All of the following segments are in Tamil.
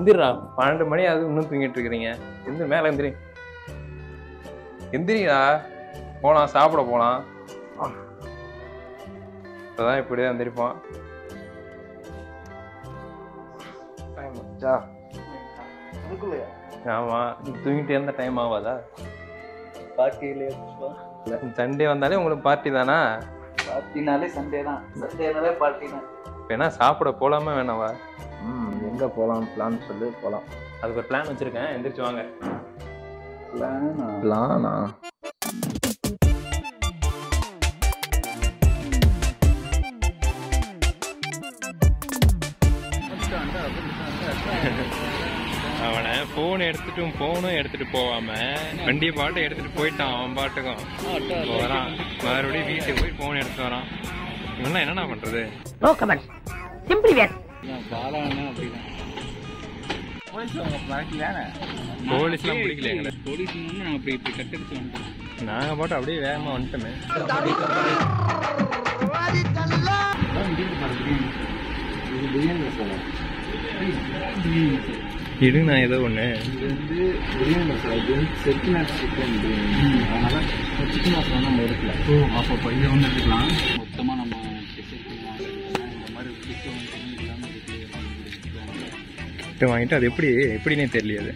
எந்திரா 12 மணி ஆகுது இன்னும் தூங்கிட்டு இருக்கிறீங்க. மேல எந்திரி எந்திரிடா, போலாம் சாப்பிட போலாம். இப்பதான் இப்படிதான் எந்திரிப்பான். ஆமா, தூங்கிட்டு இருந்த டைம் ஆகாதா? சண்டே வந்தாலே உங்களுக்கு பார்ட்டி தானா? பார்ட்டினாலே சண்டே தான், சண்டேனாலே பார்ட்டி தான். வேணா சாப்பிட போலாமா வேணாவா? எங்க போலாம் பிளான் சொல்லி போலாம். அதுக்கு ஒரு பிளான் வச்சிருக்கேன், எந்திரிச்சு வாங்க. பிளானா? அவனை போன் எடுத்துட்டு போவாம வண்டியை பாட்டு எடுத்துட்டு போயிட்டான். அவன் பாட்டுக்கும் வரான், மறுபடியும் வீட்டுக்கு போய் போன் எடுத்துட்டு வரான். இவெல்லாம் என்னன்னா பண்றது? போலீஸ்லாம் பிடிக்கல எங்களை. நாங்க பாட்டு அப்படியே வேகமா வந்துட்டோமே. இது நான் ஏதோ ஒண்ணு பிரியாணி மசாலா, இது செட்டிநாடு சிக்கன் பிரியாணி. அதனால சிக்கன் மசாலா நம்ம எடுக்கல. அப்போ இதை வந்து எடுத்துக்கலாம். மொத்தமாக நம்ம இந்த மாதிரி வாங்கிட்டு அது எப்படின்னே தெரியல. அது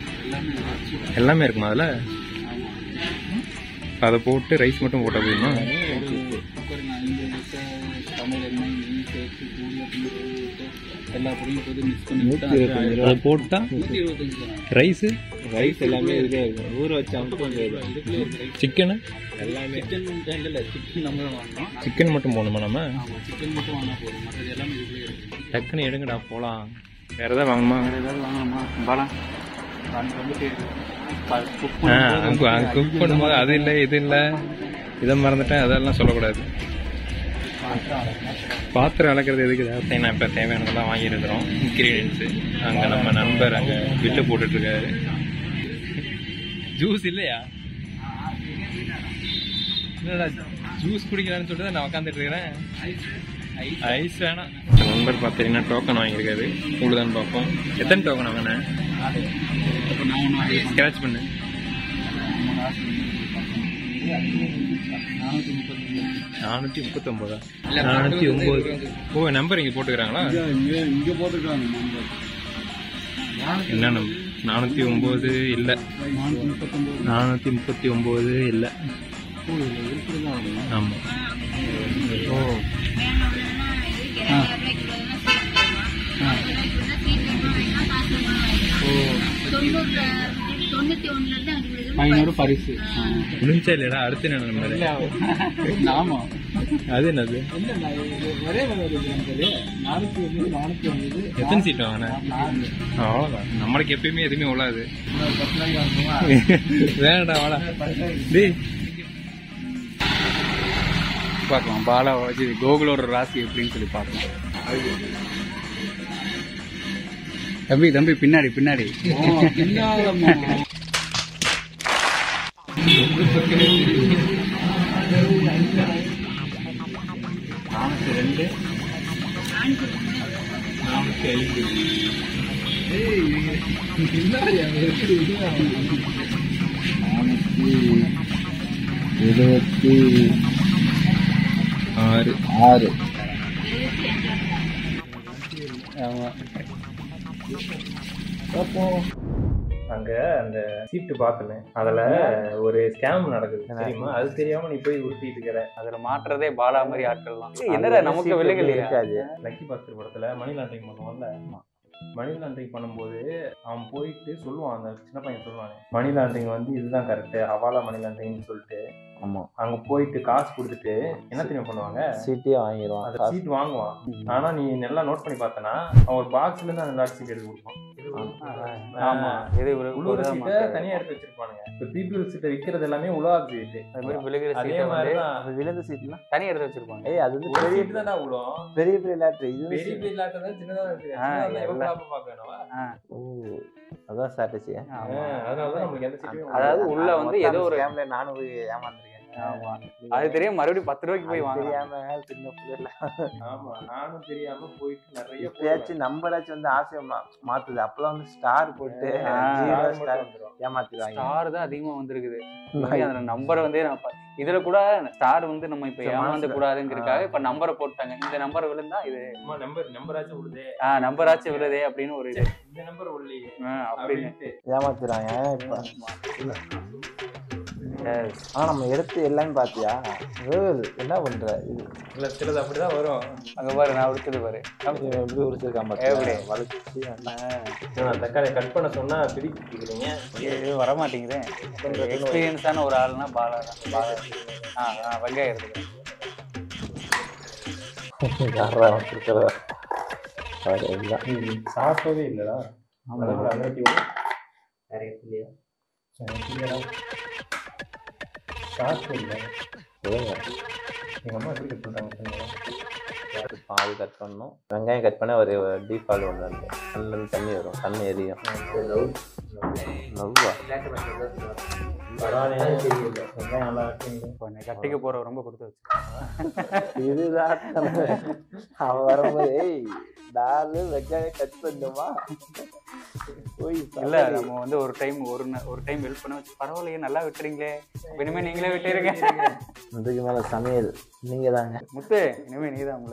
எல்லாமே இருக்குமா அதில்? அதை போட்டு ரைஸ் மட்டும் போட்டால் போதுமா? சமையல் எண்ணெய், நெய் சேர்த்து எல்லா பொருளும் போட்டு மிக்ஸ் பண்ணி அதை போட்டா ரைஸ் எல்லாமே இதுலேயே இருக்கும். ஊற வச்சா சிக்கனு எல்லாமே இல்லை, சிக்கன் நம்ம தான் வாங்கணும். சிக்கன் மட்டும் போகணுமா நம்ம? சிக்கன் மட்டும் வாங்கினா போதும், மற்றது எல்லாமே இதுலேயே இருக்கும். டக்குன்னு எடுங்கடா போகலாம். வேறு எதாவது வாங்கணுமா? பாலாம் குக் பண்ணும்போது அது இல்லை இது இல்லை இதை மறந்துட்டேன், அதெல்லாம் சொல்லக்கூடாது. பாத்திரம் வளர்க்குறது எதுக்கு? நான் இப்போ தேவையானதெல்லாம் வாங்கியிருக்கிறோம், இன்க்ரீடியன்ஸு. அங்கே நம்ம நண்பர் அங்கே பில்லு போட்டுட்ருக்காரு. ஜூஸ் இல்லையா? இல்லைடா, ஜூஸ் குடிக்கலான்னு சொல்லிட்டு நான் உட்காந்துட்டு இருக்கிறேன். ஐஸ் வேணாம். நண்பர் பார்த்தீங்கன்னா டோக்கன் வாங்கியிருக்காரு. உழுதான் பார்ப்போம். எத்தனை டோக்கன் வாங்கினேன்? ஸ்க்ராட்ச் பண்ணு. 439. 409. ஓ, நம்பர் இங்கே போட்டுக்கிறாங்களா? இங்கே போட்டுருக்காங்க நம்பர். என்ன நம்பர்? 409 இல்லை, 439 இல்லை. ஆமாம். ஓ பரிசு முடிஞ்சா இல்லையா? அடுத்து என்ன நம்பர்? ஆமா, அது என்னது? எத்தனை சீட் வாங்கினேன்? அவ்வளோதான். நம்மளுக்கு எப்பயுமே எதுவுமே உள்ளாது. வேணடா வாடா டேய். பார்க்கலாம் பாலா வச்சு கோகுலோட ராசி எப்படின்னு சொல்லி பார்க்கலாம். தம்பி பின்னாடி 476. ஆமா. அங்க அந்த சீட்டு பார்த்தேன், அதுல ஒரு ஸ்கேம் நடக்குது தெரியுமா? அது தெரியாம நீ போய் உருட்டிட்டு இருக்கிற. அதுல மாட்டுறதே பாலா மாதிரி ஆட்கள் தான். என்னடா நமக்கு விலைகள் இருக்காது. லக்கி பாஸ்கர் படத்துல மணி லாண்டரிங் பண்ணுவான்ல, மணி லாண்டரிங் பண்ணும்போது அவன் போயிட்டு சொல்லுவான், அந்த சின்ன பையன் சொல்லுவாங்க, மணி லாண்டரிங் வந்து இதுதான் கரெக்ட், ஹவாலா மணி லாண்டரிங்னு சொல்லிட்டு. ஆமா, அங்க போயிட்டு காசு கொடுத்துட்டு என்ன தெரியும் பண்ணுவாங்க? சீட்டே வாங்கிடுவான். அந்த சீட் வாங்குவான். ஆனா நீ நல்லா நோட் பண்ணி பார்த்தனா அவன் ஒரு பாக்ஸ்ல இருந்து அந்த லாட் சீட் எடுத்து கொடுப்பான். ஆமா, இது உலக சீட்டை தனியா எடுத்து வச்சிருப்பானுங்க. இப்ப பீப்பிள் சீட்டை விற்கிறது எல்லாமே உலக சீட்டு. அது மாதிரி விழுகிற சீட்டை வந்து விழுந்த சீட்லாம் தனியா எடுத்து வச்சிருப்பாங்க. ஏய், அது வந்து பெரிய சீட் தான்டா உலகம். பெரிய லாட்டரி. இது பெரிய லாட்டரி தான், சின்னதா இருக்கு. சின்னதா பார்க்கணுமா? ஓ, அதான் ஸ்ட்ராட்டஜி. அதனால தான் நமக்கு எந்த சீட்டுமே, அதாவது உள்ள வந்து ஏதோ ஒரு கேம்ல நானும் ஏமாந்துருக்கேன். ஆமா அது தெரியும் மறுபடியும் 10 ரூபாய்க்கு போய் வாங்க தெரியாம சின்ன பிள்ளைல. ஆமா நானும் தெரியாம போயிட்டு நிறைய எப்பயாச்சும் நம்பராச்சும் வந்து ஆசையை மாத்துது. அப்பெல்லாம் வந்து ஸ்டார் போட்டு ஏமாத்திடுவாங்க. ஸ்டார் தான் அதிகமா வந்திருக்குது. அந்த நம்பரை வந்து இதுல கூட ஸ்டார் வந்து நம்ம இப்ப ஏமாந்து கூடாதுங்கிறதுக்காக இப்ப நம்பரை போட்டாங்க. இந்த நம்பர் விழுந்தா இது நம்பராச்சும் விழுதே நம்பராச்சும் விழுதே அப்படின்னு ஒரு இது. இந்த நம்பர் உள்ளே அப்படின்னு ஏமாத்துறாங்க இப்ப. ஆனா நம்ம எடுத்து எல்லாமே பாத்தியா என்ன பண்ற இது இல்ல சிலது அப்படிதான் வரும். அங்க பாரு நான் உடுத்தது பாரு எப்படி உரிச்சிருக்காம வளர்ச்சி. தக்காளி கட் பண்ண சொன்னா திருப்பி கேக்குறீங்க வர மாட்டேங்குது. எக்ஸ்பீரியன்ஸான ஒரு ஆளுனா பாலா தான். வெங்காயம் இருக்கு சாப்பிடவே இல்லடா. எங்க அம்மா எப்படி கட் பண்றாங்க? பால் கட் பண்ணணும். வெங்காயம் கட் பண்ண ஒரு டீஃபால்ட் ஒன்று வந்து கண்ணில் தண்ணி வரும், கண் எரியும். வெங்காயம் நல்லா கட்டிக்க போற ரொம்ப கொடுத்து வச்சு இதுதான் அவன் வரும்போது நாலு வெங்காயம் கட் பண்ணுமா இல்ல நம்ம வந்து ஒரு டைம் ஹெல்ப் பண்ண வச்சு பரவாயில்லையே நல்லா விட்டுறீங்களே இனிமே நீங்களே விட்டுருங்க. இதுக்கு மேல சமையல் நீங்க தாங்க முத்து. இனிமே நீ தான்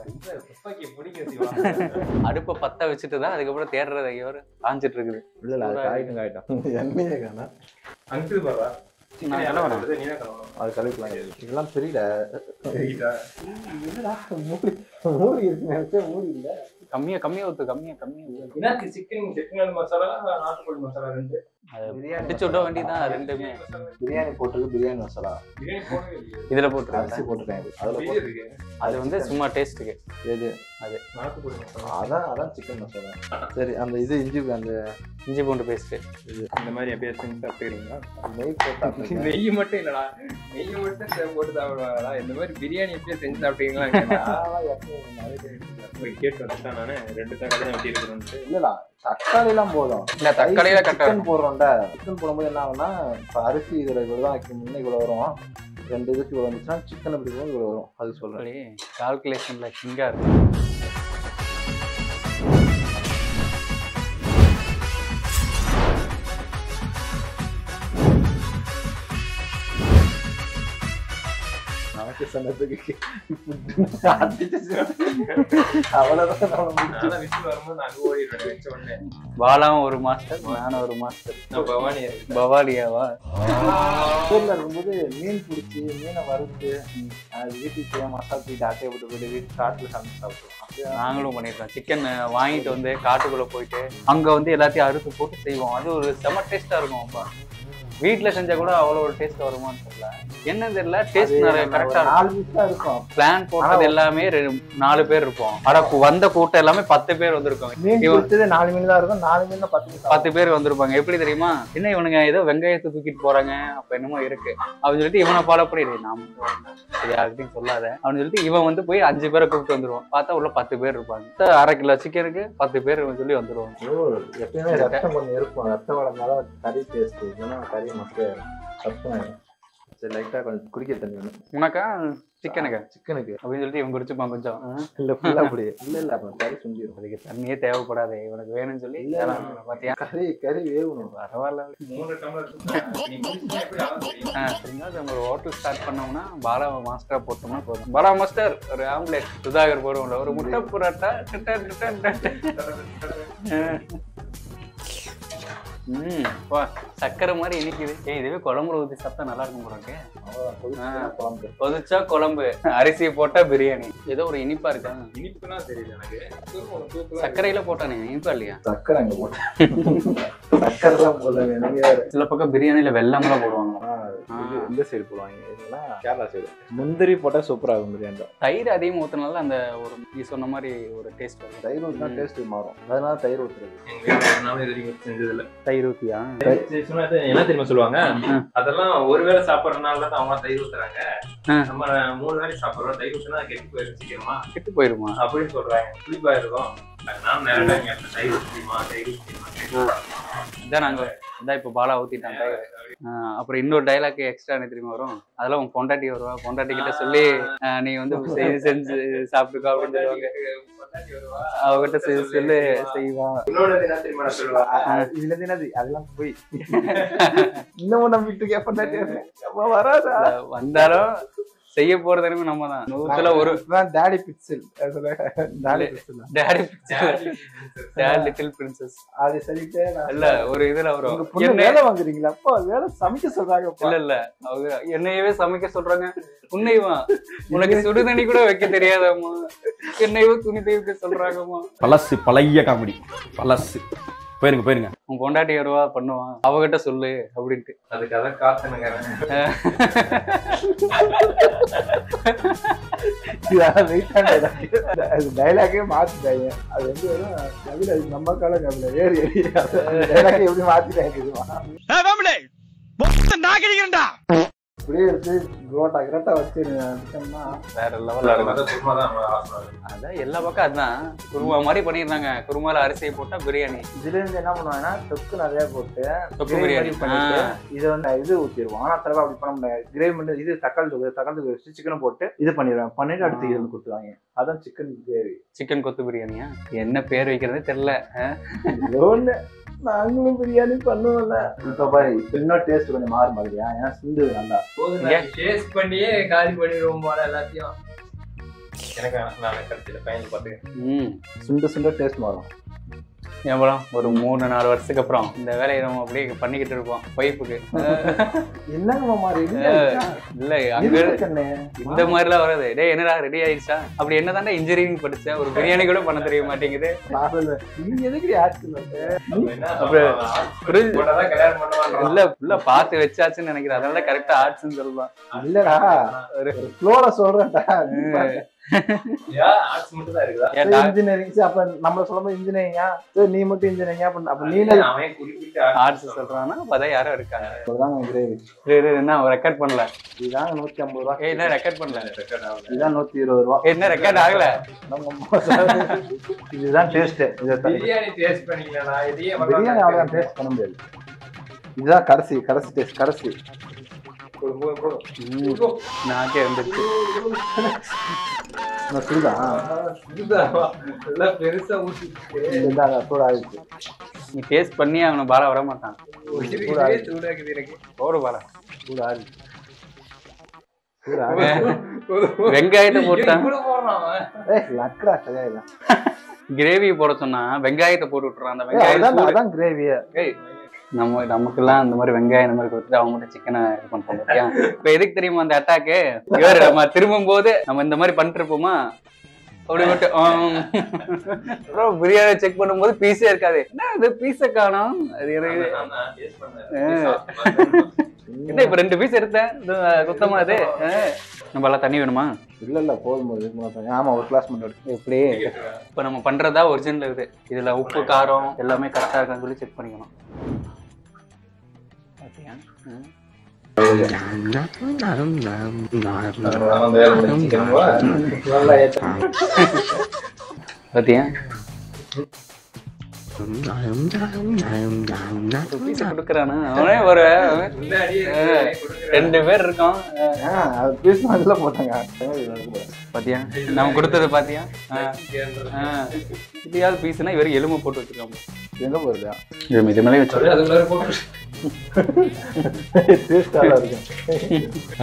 அடுப்பை பத்த வச்சுட்டு தான் அதுக்கப்புறம் தேடுறது ஐயோரு காஞ்சிட்டு இருக்குது. இல்ல காயிட்டும் எண்ணெயே காணா அங்கிட்டு பாரா அது கழுவிக்கலாம். இதெல்லாம் தெரியல மூடி இருக்கு நினைச்சா மூடி இல்ல. கம்மியா ஊத்து. சிக்கன் மசாலா நாட்டுக்கோழி மசாலா ரெண்டு அடிச்சு விட வேண்டியதான் ரெண்டுமே. பிரியாணி போட்டிருக்கு, பிரியாணி மசாலா இதுல போட்டு அரிசி போட்டுருக்கேன். அது வந்து சும்மா டேஸ்ட்டுக்கு. எது அது நாட்டுக்கோழி மசாலா அதான் சிக்கன் மசாலா. சரி அந்த இது இஞ்சி பூண்டு பேஸ்ட் இந்த மாதிரி எப்பயாச்சும் செஞ்சு சாப்பிட்டுக்கிறீங்களா? நெய் போட்டா நெய் மட்டும் இல்லடா, நெய் மட்டும் போட்டு சாப்பிடுவாங்களா? இந்த மாதிரி பிரியாணி எப்படியா செஞ்சு சாப்பிட்டீங்களா? கேட்டு வந்துட்டேன் நானு. 2 தக்காளி தான் வெட்டி இருக்கிறேன். இல்லடா தக்காளி எல்லாம் போதும். இல்ல தக்காளியில சிக்கன் போடுறோம்டா. சிக்கன் போடும்போது என்ன ஆகும்னா இப்ப அரிசி இதுல இவ்வளவுதான் வைக்கணும்னா இவ்வளவு வரும். 2 இதுக்கு இவ்வளவு வந்துச்சுன்னா சிக்கன் பிடிக்கும் இவ்வளவு வரும். அது சொல்றேன். கால்குலேஷன்ல கிங்கா இருக்கும். சொன்னதுக்கு பாலாவும் ஒரு மாஸ்டர், நானும் ஒரு மாஸ்டர். பவானியாவா இருக்கும்போது மீன் பிடிச்சி மீனை வறுத்து அது வீட்டுக்கு மசாலா தூக்கிட்டு ஆட்டையை போட்டு போயிட்டு வீட்டு காட்டுல சமைச்சு சாப்பிடுவோம். நாங்களும் பண்ணிருக்கோம். சிக்கன் வாங்கிட்டு வந்து காட்டுக்குள்ள போயிட்டு அங்க வந்து எல்லாத்தையும் அறுத்து போட்டு செய்வோம். அது ஒரு செம டேஸ்டா இருக்கும். அப்பா வீட்டுல செஞ்சா கூட அவ்வளவு ஒரு டேஸ்ட் வருமான்னு தெரியல. என்ன தெரியல டேஸ்ட் கரெக்டா இருக்கும். பிளான் போட்டது எல்லாமே 4 பேர் இருப்போம். ஆனா வந்த கூட்டம் எல்லாமே 10 பேர் வந்திருக்கோம். 4 மீன் தான் இருக்கும். 4 மீன் 10 பேர் வந்திருப்பாங்க. எப்படி தெரியுமா? என்ன இவனுங்க ஏதோ வெங்காயத்தை தூக்கிட்டு போறாங்க அப்ப என்னமோ இருக்கு அப்படின்னு சொல்லிட்டு இவனை ஃபாலோ பண்ணி நாம யாருக்கிட்டையும் சொல்லாத அப்படின்னு சொல்லிட்டு இவன் வந்து போய் 5 பேரை கூப்பிட்டு வந்துருவான். பார்த்தா உள்ள 10 பேர் இருப்பாங்க. 1/2 கிலோ சிக்கனுக்கு 10 பேர் சொல்லி வந்துருவாங்க. எப்பயுமே ரத்தம் கொஞ்சம் இருக்கும். ரத்தம் வளர்ந்தாலும் கறி டேஸ்ட் கறி மஸ்ட் சத்தம். சரி லைட்டா கொஞ்சம் குடிக்க தண்ணி வேணும் உனக்கா சிக்கனுக்கு அப்படின்னு சொல்லிட்டு இவன் குடிச்சுப்பான் கொஞ்சம். இல்ல ஃபுல்லா அப்படி இல்ல அப்ப கறி சுண்டிடும். அதுக்கு தண்ணியே தேவைப்படாது இவனுக்கு வேணும்னு சொல்லி பாத்தியா கறி வேகணும். பரவாயில்ல. 3 டம்ளர் ஒரு ஹோட்டல் ஸ்டார்ட் பண்ணோம்னா பாலா மாஸ்டரா போட்டோம்னா போதும். பாலா மாஸ்டர் ஒரு ஆம்லேட், சுதாகர் போடுவோம்ல ஒரு முட்டை புரோட்டா. சக்கரை மாதிரி இனிக்குது. இதுவே குழம்புல ஊத்தி சாப்பிட்டா நல்லா இருக்கும் போறாங்க. கொதிச்சா குழம்பு, அரிசியை போட்டா பிரியாணி. ஏதோ ஒரு இனிப்பா இருக்கா? இனிப்புனா தெரியல எனக்கு. சர்க்கரையில போட்டானே இனிப்பா இல்லையா? சக்கரை அங்க போட்டேன். சக்கரை தான் போடுவாங்க. சில பக்கம் பிரியாணியில வெள்ளம்லாம் போடுவாங்க. இந்த சைடு போடுவாங்க. கேரளா சைடு முந்திரி போட்டா சூப்பரா இருக்கும் பிரியாணி. தயிர் அதிகமா ஊத்தினால அந்த ஒரு நீ சொன்ன மாதிரி ஒரு டேஸ்ட் வரும். தயிர் ஊத்தினா டேஸ்ட் மாறும். அதனால தயிர் ஊத்துறது. செஞ்சதுல தயிர் ஊத்தியா என்ன தெரியுமா சொல்லுவாங்க? அதெல்லாம் ஒருவேளை சாப்பிடறதுனால தான் அவங்க தயிர் ஊத்துறாங்க. நம்ம 3 வேளை சாப்பிடுறோம். தயிர் ஊத்துனா கெட்டு போயிடும், சீக்கிரமா கெட்டு போயிருமா அப்படின்னு சொல்றாங்க. புளிப்பா இருக்கும். நான் நேரம் தயிர் ஊத்திமா. இதான் நாங்க இதான் இப்போ பாலா ஊத்திட்டான் டைவர். அப்புறம் இன்னொரு டைலாக் எக்ஸ்ட்ரா என்ன தெரியுமா வரும், அதெல்லாம் உன் பொண்டாட்டி வருவா, பொண்டாட்டி கிட்ட சொல்லி நீ வந்து செஞ்சு சாப்பிட்டுக்கோ அப்படின்னு சொல்லுவாங்க. அவகிட்ட சொல்லு செய்வா. இதுல என்னது அதெல்லாம் போய் இன்னமும் நம்ம வீட்டுக்கு எப்ப வராதா, வந்தாலும் செய்ய போறது நம்ம தான். 100ல ஒரு daddy pixel, daddy little princess அது சொல்லிட்டு இல்ல ஒரு இதுல வரும், வேலை வாங்குறீங்களா அப்பா, வேலை சமைக்க சொல்றாங்க. இல்ல அவங்க என்னையவே சமைக்க சொல்றாங்க. உன்னைவா உனக்கு சுடுதண்ணி கூட வைக்க தெரியாதாம்மா, என்னையவே துணி துவைக்க சொல்றாங்கம்மா. பழசு பழைய காமெடி பழசு. போயிருங்க உன் பொண்டாட்டி வருவா பண்ணுவான், அவகிட்ட சொல்லு அப்படின்ட்டு. அதுக்காக காத்துனுங்க. டைலாக்கே மாத்திட்டாங்க. அது வந்து நம்ம கால கவிதை வேறு டைலாக்கே எப்படி மாத்திட்டாங்க. அப்படியே எடுத்து ரோட்டா கிரட்டா வச்சு வேற லெவல்ல இருக்கும். அதான் எல்லா பக்கம் அதுதான் குருமா மாதிரி பண்ணிடுறாங்க. குருமால அரிசியை போட்டா பிரியாணி. இதுல இருந்து என்ன பண்ணுவாங்கன்னா தொக்கு நிறைய போட்டு தொக்கு பிரியாணி பண்ணிட்டு இதை வந்து இது ஊத்திடுவோம். ஆனா தடவை அப்படி பண்ண முடியாது. கிரேவி பண்ணி இது தக்காளி தொக்கு வச்சு சிக்கனை போட்டு இது பண்ணிடுவேன். பண்ணிட்டு அடுத்து இது வந்து கொடுத்துருவாங்க. அதான் சிக்கன் கிரேவி. சிக்கன் கொத்து பிரியாணியா? என்ன பேர் வைக்கிறதே தெரியல. நாங்களும் பிரியாணி பண்ணுவோம்ல. இப்ப பாரு இன்னும் டேஸ்ட் கொஞ்சம் மாறு மாதிரியா, ஏன்னா சிந்து நல்லா டேஸ்ட் பண்ணியே காலி பண்ணிடுவோம் போல எல்லாத்தையும். எனக்கு நான் கடைசியில பையன் பார்த்து சுண்ட சுண்ட டேஸ்ட் மாறும். எவ்வளோ ஒரு 3-4 வருஷத்துக்கு அப்புறம் இந்த வேலையை நம்ம அப்படியே பண்ணிக்கிட்டு இருப்போம் ஒய்ஃபுக்கு. என்னங்க இல்ல அங்க இந்த மாதிரிலாம் வராது. டே என்னடா ரெடி ஆயிடுச்சா, அப்படி என்னதான்டா இன்ஜினியரிங் படிச்சேன், ஒரு பிரியாணி கூட பண்ண தெரிய மாட்டேங்குது. இல்ல ஃபுல்லா பார்த்து வச்சாச்சுன்னு நினைக்கிறேன். அதனால கரெக்டா ஆர்ட்ஸ்ன்னு சொல்லுவான். இல்லடா ஒரு ஃப்ளோல சொல்றேன்டா. இன்ஜினியரிங் அப்ப நம்ம சொல்லும் இன்ஜினியரிங்கா, நீ மட்டும் இன்ஜினியரிங்கா அப்ப நீ ஆர்ட்ஸ் சொல்றான்னா அப்பதான் யாரும் இருக்காங்க. என்ன ரெக்கார்ட் பண்ணல, இதுதான் 150 ரூபா. என்ன ரெக்கார்ட் பண்ணல, இதுதான் 120 ரூபா. என்ன ரெக்கார்ட் ஆகல. இதுதான் டேஸ்ட். பிரியாணி டேஸ்ட் பண்ணிக்கலாம். பிரியாணி அவ்வளவு டேஸ்ட் பண்ண முடியாது. இதுதான் கடைசி டேஸ்ட். கடைசி நாக்கே வந்துச்சு. நீ டேஸ்ட் பண்ணி அவனை பாலா வர மாட்டான். போடு பாலா. வெங்காயத்தை போட்டான். கிரேவி போட சொன்னா வெங்காயத்தை போட்டு விட்டுறான். அந்த வெங்காயம் கிரேவி. நமக்கெல்லாம் அந்த மாதிரி வெங்காயம் இந்த மாதிரி கொடுத்துட்டு அவங்க மட்டும் சிக்கனை இது பண்ணிட்டோம். இப்ப எதுக்கு தெரியுமா அந்த அட்டாக்கு? இவர் நம்ம திரும்பும் போது நம்ம இந்த மாதிரி பண்ணிட்டு இருப்போமா, அப்படி மட்டும் அப்புறம் பிரியாணி செக் பண்ணும்போது பீஸே இருக்காது. என்ன இது பீஸை காணோம், அது என்ன இப்ப 2 பீஸ் எடுத்தேன் சுத்தமா. அது நம்ம எல்லாம் தண்ணி வேணுமா? இல்ல போதும். ஆமா ஒரு கிளாஸ் மட்டும். எப்படி இப்ப நம்ம பண்றதா ஒரிஜினல் இது. இதுல உப்பு காரம் எல்லாமே கரெக்டா இருக்கான்னு சொல்லி செக் பண்ணிக்கணும். பாத்தியா கொடுக்கறானா அவனே. ஒரு 2 பேர் இருக்கோம். போட்டாங்க பாத்தியா நம்ம கொடுத்தது பாத்தியா? இதையாவது பீஸ்னா இவரு எலும்பு போட்டு வச்சிருக்காங்க. எங்க போறதா இது மேலே வச்சு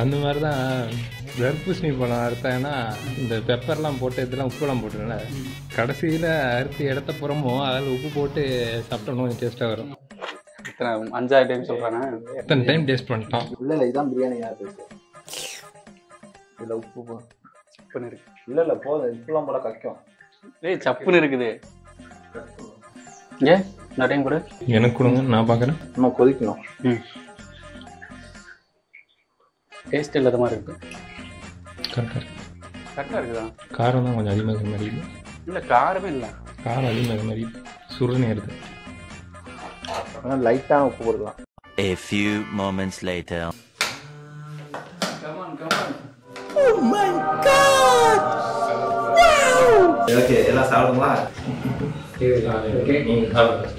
அந்த மாதிரிதான் தர்பூசணி பழம் அறுத்தாங்கன்னா இந்த பெப்பர்லாம் போட்டு இதெல்லாம் உப்புலாம் போட்டுருல, கடைசியில் அறுத்து இடத்த புறமோ அதில் உப்பு போட்டு சாப்பிட்டோம்னா கொஞ்சம் டேஸ்ட்டாக வரும். 5 டைம் சொல்கிறாங்க. எத்தனை டைம் டேஸ்ட் பண்ணிட்டோம். இல்லை இதான் பிரியாணி. இதில் உப்பு சப்புன்னு இருக்கு. இல்லை போதும், உப்புலாம் போல கக்கும். சப்புன்னு இருக்குது. ஏன் இந்த டைம் கூட எனக்கு கொடுங்க, நான் பார்க்குறேன். நம்ம கொதிக்கணும். டேஸ்ட் இல்லாத மாதிரி இருக்கு. கரெக்டாக இருக்குதா? காரம் தான் கொஞ்சம் அதிகமாக மாதிரி இல்லை காரமே இல்லை, காரம் அதிகமாக மாதிரி சுருன்னு இருக்குது. லைட்டான உப்பு போடலாம். A few moments later. Come on, come on. Oh my God! Wow! Okay, எல்லாம் சாப்பிடுமா? ஓகே, நீங்க சாப்பிடுங்க.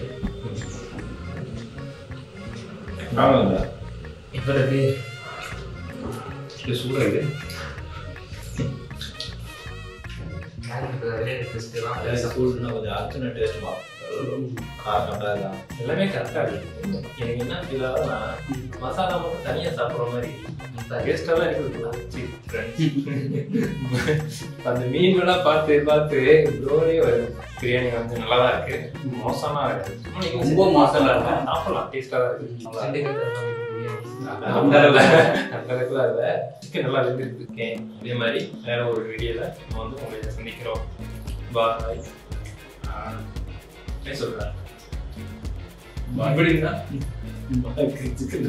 இப்போ இருக்கு சூடாக இது கொஞ்சம் அர்ச்சனை டேஸ்ட் எல்லாமே கரெக்டாக இருக்கு. எனக்கு என்ன ஃபீல் ஆகுதுன்னா மசாலா மட்டும் தனியாக சாப்பிட்ற மாதிரி டேஸ்டாக இருக்குது. அந்த மீன்லாம் பார்த்து ப்ரோலே வருது. பிரியாணி வந்து நல்லா தான் இருக்கு, மோசமாக இருக்குது. ரொம்ப மோசமாக இருக்கு, சாப்பிடலாம், டேஸ்டாக தான் இருக்கு. அந்த அளவுக்குலாம் இல்லை, சிக்கன் நல்லா வெந்துருக்கேன். இதே மாதிரி வேற ஒரு வீடியோவில் நம்ம வந்து உங்களை சந்திக்கிறோம். பாய். என்ன சொல்கிறேன் எப்படின்னா சிக்கன்